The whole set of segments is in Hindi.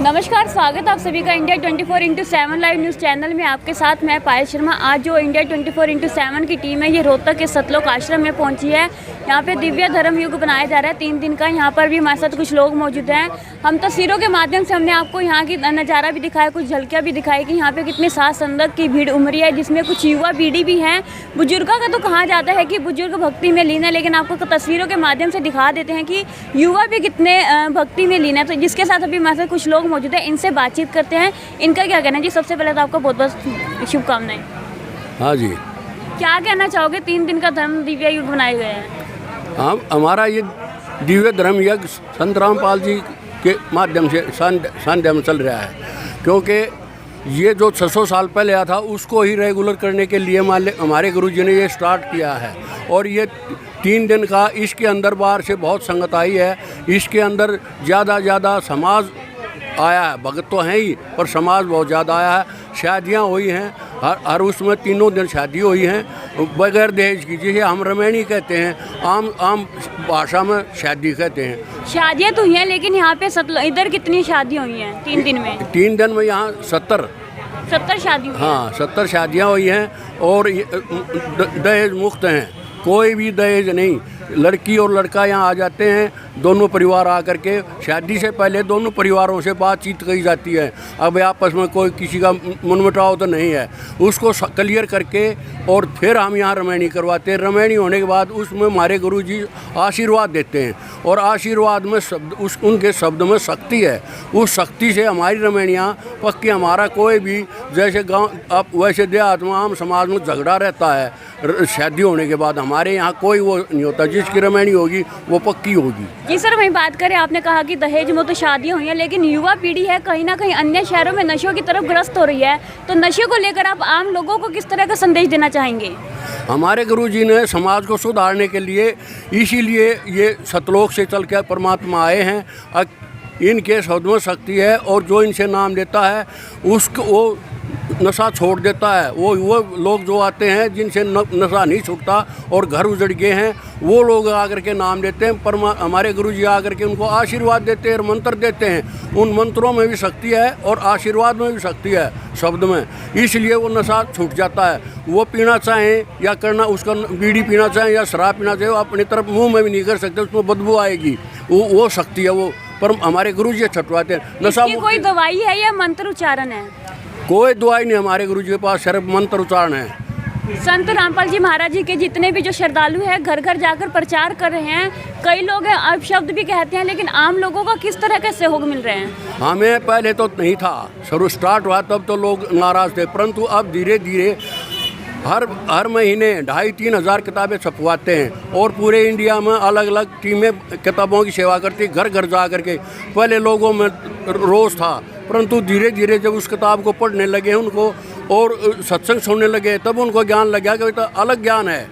नमस्कार, स्वागत है आप सभी का India 24x7 live news channel में। आपके साथ मैं पायल शर्मा। आज जो इंडिया 24x7 की टीम है ये रोहतक के सतलोक आश्रम में पहुंची है। यहाँ पे दिव्य धर्म युग बनाया जा रहा है 3 दिन का। यहाँ पर भी हमारे साथ कुछ लोग मौजूद हैं। हम तस्वीरों के माध्यम से हमने आपको यहाँ की नज़ारा भी दिखाया, कुछ झलकियाँ भी दिखाई कि यहाँ पे कितनी साथ संगत की भीड़ उमड़ी है, जिसमें कुछ युवा पीढ़ी भी हैं। बुजुर्गों का तो कहा जाता है कि बुजुर्ग भक्ति में लीन है, लेकिन आपको तस्वीरों के माध्यम से दिखा देते हैं कि युवा भी कितने भक्ति में लीन है। तो जिसके साथ अभी हमारे साथ कुछ लोग मौजूद है, इनसे बातचीत करते हैं। इनका क्या कहना है जी? सबसे पहले तो आपको बहुत बहुत शुभकामनाएं। हाँ जी, क्या कहना चाहोगे? 3 दिन का धर्म दिव्य युग बनाए गए हैं। हाँ, हमारा ये दिव्य धर्म यज्ञ संत रामपाल जी के माध्यम से संध्या में चल रहा है, क्योंकि ये जो 600 साल पहले आया था उसको ही रेगुलर करने के लिए हमारे गुरुजी ने ये स्टार्ट किया है। और ये 3 दिन का, इसके अंदर बाहर से बहुत संगत आई है। इसके अंदर ज़्यादा समाज आया है। भगत तो हैं ही, पर समाज बहुत ज़्यादा आया है। शादियाँ हुई हैं, हर उसमें 3 दिन शादी हुई हैं बगैर दहेज की, जिसे हम रमैनी कहते हैं, आम भाषा में शादी कहते हैं। शादियाँ तो हुई हैं, लेकिन यहाँ पे इधर कितनी शादियाँ हुई हैं 3 दिन में? 3 दिन में यहाँ 70 शादी हुई। हाँ, 70 शादियाँ हुई हैं। और दहेज मुक्त हैं, कोई भी दहेज नहीं। लड़की और लड़का यहाँ आ जाते हैं, दोनों परिवार आकर के। शादी से पहले दोनों परिवारों से बातचीत की जाती है। अब आपस में कोई किसी का मनमुटाव तो नहीं है, उसको क्लियर करके और फिर हम यहाँ रमैनी करवाते हैं। रमैनी होने के बाद उसमें हमारे गुरुजी आशीर्वाद देते हैं, और आशीर्वाद में उनके शब्द में शक्ति है। उस शक्ति से हमारी रमैनियाँ पक्की। हमारा कोई भी, जैसे गाँव अब वैसे देहात में आम समाज में झगड़ा रहता है शादी होने के बाद, हमारे यहाँ कोई वो नहीं होता। जिसकी रमैनी होगी वो पक्की होगी। जी सर, वही बात करें, आपने कहा कि दहेज में तो शादियाँ हुई हैं, लेकिन युवा पीढ़ी है कहीं ना कहीं अन्य शहरों में नशों की तरफ ग्रस्त हो रही है। तो नशे को लेकर आप आम लोगों को किस तरह का संदेश देना चाहेंगे? हमारे गुरुजी ने समाज को सुधारने के लिए, इसीलिए ये सतलोक से चल कर परमात्मा आए हैं। इनके शब्द में शक्ति है, और जो इनसे नाम लेता है उसको वो नशा छोड़ देता है। वो लोग जो आते हैं जिनसे नशा नहीं छूटता और घर उजड़ गए हैं, वो लोग आकर के नाम लेते हैं। पर हमारे गुरुजी आकर के उनको आशीर्वाद देते हैं और मंत्र देते हैं। उन मंत्रों में भी शक्ति है और आशीर्वाद में भी शक्ति है, शब्द में। इसलिए वो नशा छूट जाता है। वो पीना चाहें या करना, उसका बीड़ी पीना चाहें या शराब पीना चाहें, वो अपनी तरफ मुँह में भी नहीं कर सकते, उसमें बदबू आएगी। वो शक्ति है वो, पर हमारे गुरुजी छुटवाते हैं। नशा कोई दवाई है या मंत्र उच्चारण है? कोई दवाई नहीं, हमारे गुरुजी के पास सिर्फ मंत्र उच्चारण है। संत रामपाल जी महाराज जी के जितने भी जो श्रद्धालु हैं घर घर जाकर प्रचार कर रहे हैं। कई लोग हैं अपशब्द भी कहते हैं, लेकिन आम लोगों का किस तरह का सहयोग मिल रहे हैं? हमें पहले तो नहीं था, शुरू स्टार्ट हुआ तब तो लोग नाराज थे, परंतु अब धीरे धीरे हर महीने 2,500-3 हज़ार किताबें छपवाते हैं। और पूरे इंडिया में अलग अलग टीमें किताबों की सेवा करती, घर घर जा कर के। पहले लोगों में रोष था, परंतु धीरे धीरे जब उस किताब को पढ़ने लगे उनको और सत्संग सुनने लगे, तब उनको ज्ञान लग गया कि तो अलग ज्ञान है,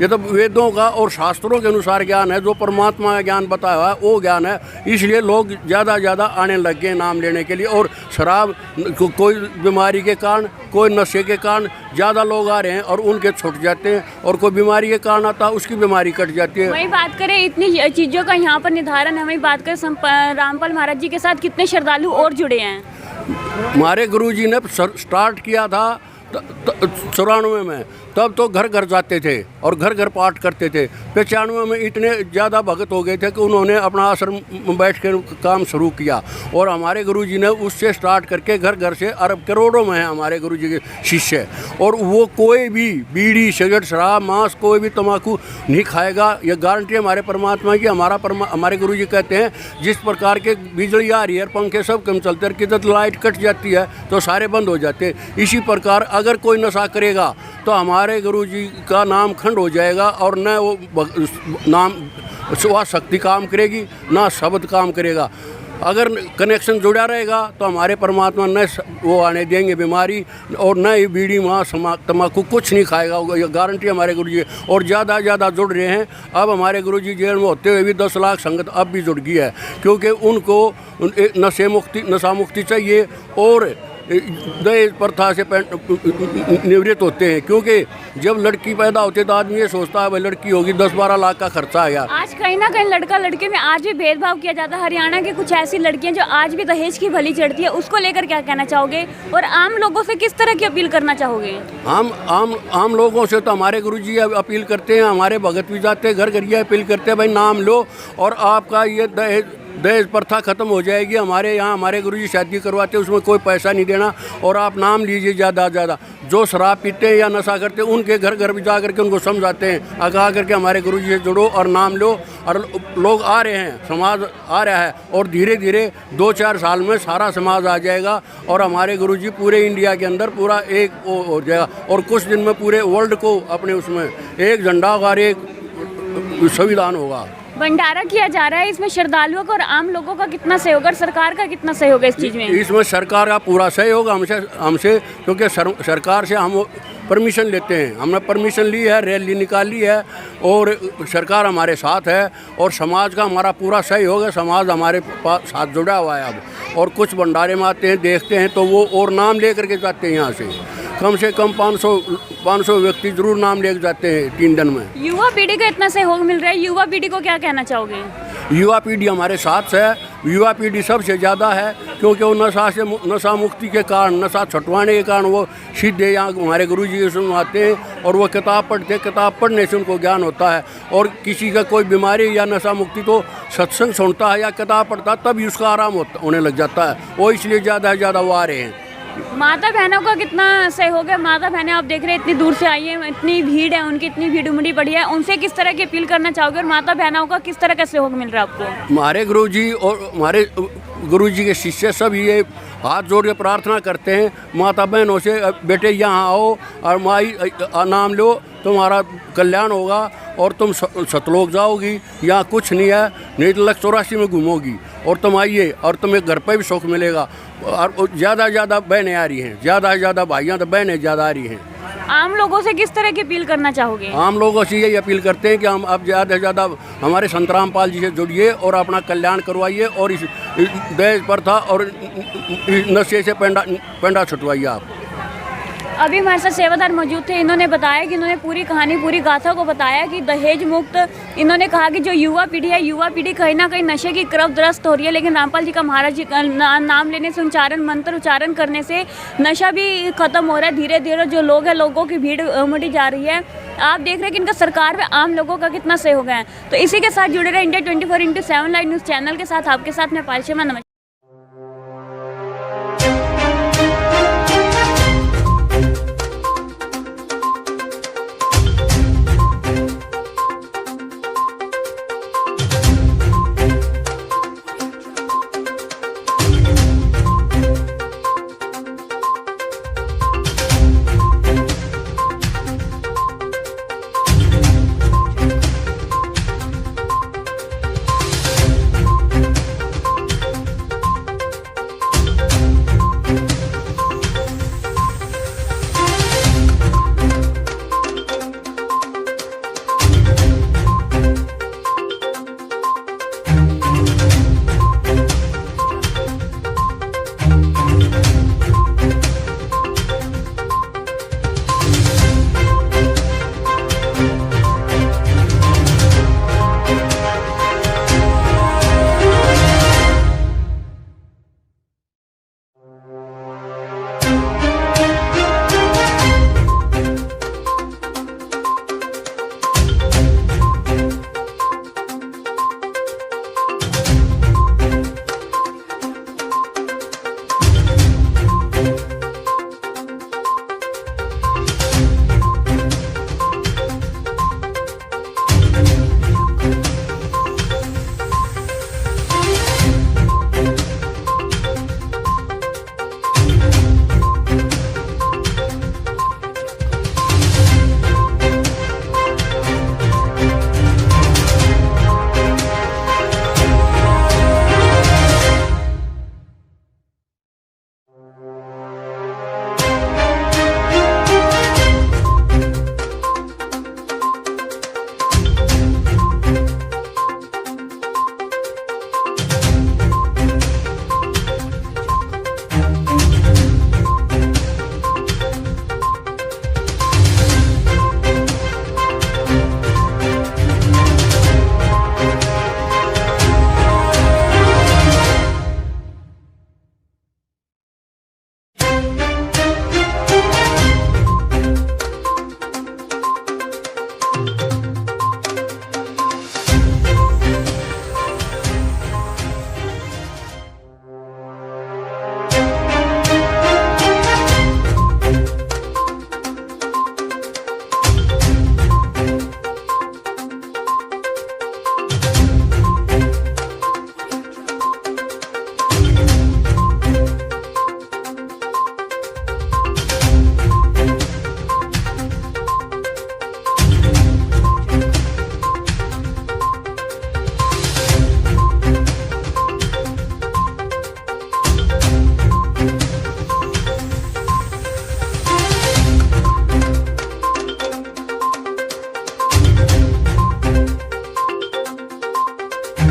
ये तो वेदों का और शास्त्रों के अनुसार ज्ञान है। जो परमात्मा का ज्ञान बताया हुआ है वो ज्ञान है। इसलिए लोग ज़्यादा आने लग गए नाम लेने के लिए। और शराब कोई बीमारी के कारण, कोई नशे के कारण ज़्यादा लोग आ रहे हैं और उनके छूट जाते हैं, और कोई बीमारी के कारण आता है उसकी बीमारी कट जाती है। वही बात करें, इतनी चीज़ों का यहाँ पर निर्धारण है। वही बात करें, रामपाल महाराज जी के साथ कितने श्रद्धालु और जुड़े हैं? हमारे गुरुजी ने स्टार्ट किया था 94 में, तब तो घर घर जाते थे और घर घर पाठ करते थे। 95 में इतने ज़्यादा भगत हो गए थे कि उन्होंने अपना आश्रम में बैठ कर काम शुरू किया। और हमारे गुरुजी ने उससे स्टार्ट करके घर घर से अरब करोड़ों में हैं हमारे गुरुजी के शिष्य। और वो कोई भी बीड़ी, सिगरेट, शराब, मांस, कोई भी तम्बाकू नहीं खाएगा। ये गारंटी हमारे परमात्मा की। हमारे गुरुजी कहते हैं, जिस प्रकार के बिजली आ रही है, पंखे सब कम चलते हैं, किधर लाइट कट जाती है तो सारे बंद हो जाते हैं। इसी प्रकार अगर कोई नशा करेगा तो हमारे गुरुजी का नाम खंड हो जाएगा, और न वो नाम वह शक्ति काम करेगी, ना शब्द काम करेगा। अगर कनेक्शन जुड़ा रहेगा तो हमारे परमात्मा न वो आने देंगे बीमारी, और न ही बीड़ी, मांस, तम्बाकू कुछ नहीं खाएगा। ये गारंटी हमारे गुरुजी। और ज़्यादा जुड़ रहे हैं। अब हमारे गुरुजी जेल में होते हुए भी 10 लाख संगत अब भी जुड़ गई है, क्योंकि उनको नशा मुक्ति चाहिए। और दहेज प्रथा से निवृत्त होते हैं, क्योंकि जब लड़की पैदा होती है तो आदमी ये सोचता है भाई लड़की होगी 10-12 लाख का खर्चा आ गया। आज कहीं ना कहीं लड़का लड़के में आज भी भेदभाव किया जाता है। हरियाणा की कुछ ऐसी लड़कियां जो आज भी दहेज की भली चढ़ती है, उसको लेकर क्या कहना चाहोगे और आम लोगों से किस तरह की अपील करना चाहोगे? आम लोगों से तो हमारे गुरुजी अपील करते हैं, हमारे भगत भी जाते हैं, घर घर ये अपील करते हैं भाई नाम लो और आपका ये दहेज प्रथा खत्म हो जाएगी। हमारे यहाँ हमारे गुरुजी शादी करवाते हैं, उसमें कोई पैसा नहीं देना और आप नाम लीजिए ज़्यादा से ज़्यादा। जो शराब पीते हैं या नशा करते हैं उनके घर घर भी जा करके उनको समझाते हैं, आगा करके हमारे गुरुजी से जुड़ो और नाम लो। और लोग आ रहे हैं, समाज आ रहा है और धीरे धीरे 2-4 साल में सारा समाज आ जाएगा और हमारे गुरुजी पूरे इंडिया के अंदर पूरा एक हो जाएगा और कुछ दिन में पूरे वर्ल्ड को अपने उसमें एक झंडा और एक संविधान होगा। भंडारा किया जा रहा है, इसमें श्रद्धालुओं का और आम लोगों का कितना सहयोग और सरकार का कितना सहयोग है इस चीज़ में? इसमें सरकार का पूरा सहयोग हमसे क्योंकि सरकार से हम परमिशन लेते हैं। हमने परमिशन ली है, रैली निकाली है और सरकार हमारे साथ है और समाज का हमारा पूरा सहयोग है। समाज हमारे साथ जुड़ा हुआ है अब और कुछ भंडारे में आते हैं, देखते हैं तो वो और नाम ले करके जाते हैं। यहाँ से कम 500 व्यक्ति जरूर नाम लेके जाते हैं 3 दिन में। युवा पीढ़ी को इतना सहयोग मिल रहा है, युवा पीढ़ी को क्या कहना चाहोगे? युवा पीढ़ी हमारे साथ है, युवा पीढ़ी सबसे ज़्यादा है क्योंकि वो नशा मुक्ति के कारण, नशा छुटवाने के कारण वो सीधे यहाँ हमारे गुरुजी के सुन आते हैं और वो किताब पढ़ते हैं। किताब पढ़ने से उनको ज्ञान होता है और किसी का कोई बीमारी या नशा मुक्ति तो सत्संग सुनता है या किताब पढ़ता है तभी उसका आराम होने लग जाता है। वो इसलिए ज़्यादा से ज़्यादा वो आ रहे हैं। माता बहनों का कितना सहयोग है? माता बहनें आप देख रहे हैं इतनी दूर से आई हैं, इतनी भीड़ है उनकी, इतनी भीड़ उमड़ी पड़ी है, उनसे किस तरह की अपील करना चाहोगे और माता बहनों का किस तरह का सहयोग मिल रहा है आपको? हमारे गुरुजी और हमारे गुरुजी के शिष्य सब ये हाथ जोड़ के प्रार्थना करते हैं माता बहनों से, बेटे यहाँ आओ और माई नाम लो, तुम्हारा कल्याण होगा और तुम सतलोक जाओगी। यहाँ कुछ नहीं है, नहीं तो 184 में घूमोगी और तुम आइए और तुम्हें घर पर भी सुख मिलेगा। और ज़्यादा से ज़्यादा बहनें आ रही हैं, ज़्यादा से ज़्यादा भाइयाँ तो बहनें ज़्यादा आ रही हैं। आम लोगों से किस तरह की अपील करना चाहोगे? आम लोगों से यही अपील करते हैं कि हम आप ज़्यादा से ज़्यादा हमारे संत रामपाल जी से जुड़िए और अपना कल्याण करवाइए और इस दहेज प्रथा और नशे से पेंडा छुटवाइए आप। अभी हमारे साथ सेवादार मौजूद थे, इन्होंने बताया कि इन्होंने पूरी कहानी, पूरी गाथा को बताया कि दहेज मुक्त। इन्होंने कहा कि जो युवा पीढ़ी है, युवा पीढ़ी कहीं ना कहीं नशे की तरफ ग्रस्त हो रही है, लेकिन रामपाल जी का, महाराज जी का नाम लेने से, उच्चारण मंत्र उच्चारण करने से नशा भी खत्म हो रहा है। धीरे धीरे जो लोग हैं, लोगों की भीड़ उमड़ी जा रही है। आप देख रहे हैं कि इनका सरकार में आम लोगों का कितना सहयोग है। तो इसी के साथ जुड़े रहे India 24x7 live news channel के साथ। आपके साथ मैं पायल शर्मा। नमस्कार।